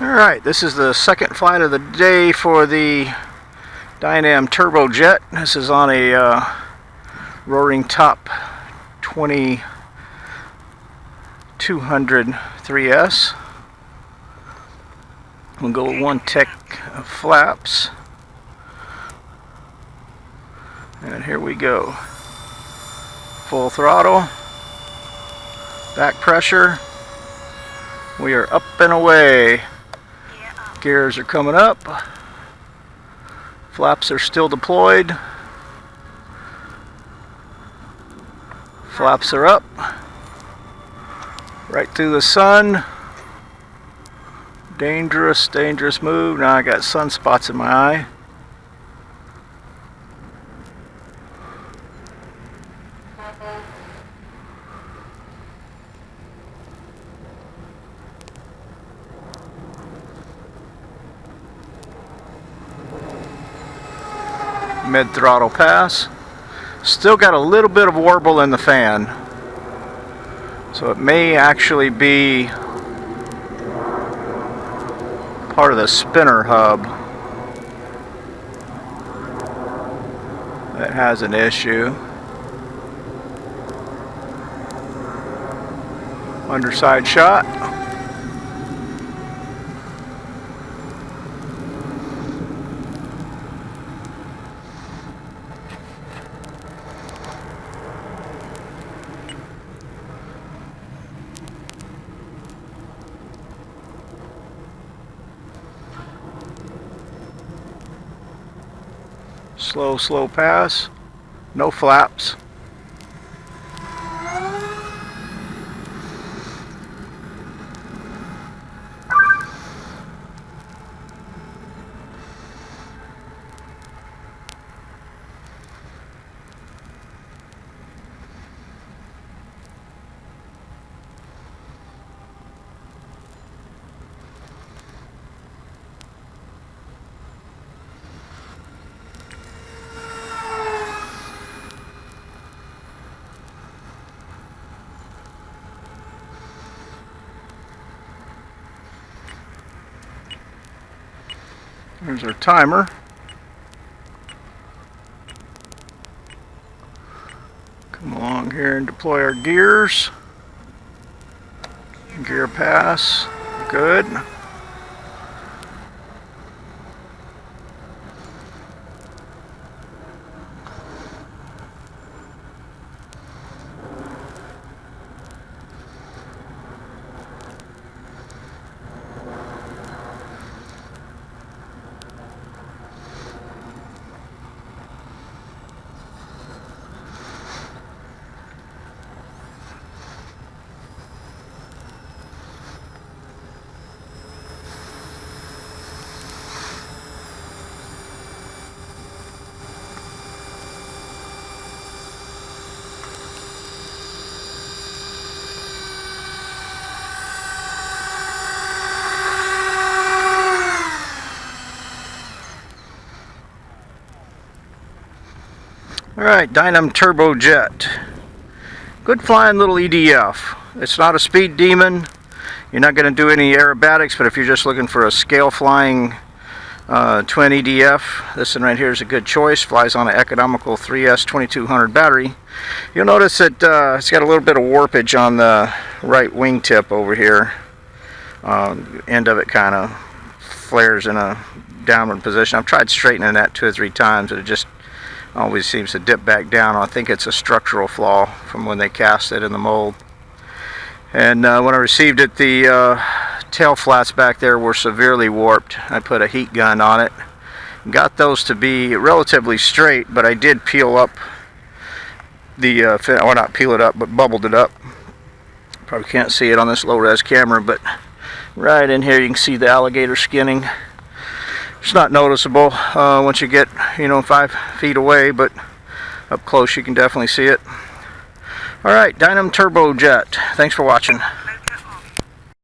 Alright, this is the second flight of the day for the Dynam TurboJet. This is on a roaring top 2200 3S. We'll go with one tech of flaps. And here we go. Full throttle. Back pressure. We are up and away. Gears are coming up. Flaps are still deployed. Flaps are up. Right through the sun. Dangerous, dangerous move. Now I got sunspots in my eye. Mid throttle pass. Still got a little bit of warble in the fan, so it may actually be part of the spinner hub that has an issue. Underside shot. Slow pass. No flaps. There's our timer. Come along here and deploy our gears. Gear pass. Good. Alright, Dynam TurboJet. Good flying little EDF. It's not a speed demon. You're not going to do any aerobatics, but if you're just looking for a scale flying twin EDF, this one right here is a good choice. Flies on an economical 3S 2200 battery. You'll notice that it's got a little bit of warpage on the right wingtip over here. End of it kind of flares in a downward position. I've tried straightening that 2 or 3 times, and it just always seems to dip back down. I think it's a structural flaw from when they cast it in the mold. And when I received it, the tail flats back there were severely warped. I put a heat gun on it. Got those to be relatively straight, but I did peel up the well, not peel it up, but bubbled it up. Probably can't see it on this low-res camera, but right in here you can see the alligator skinning. It's not noticeable once you get, 5 feet away, but up close you can definitely see it. Alright, Dynam TurboJet. Thanks for watching.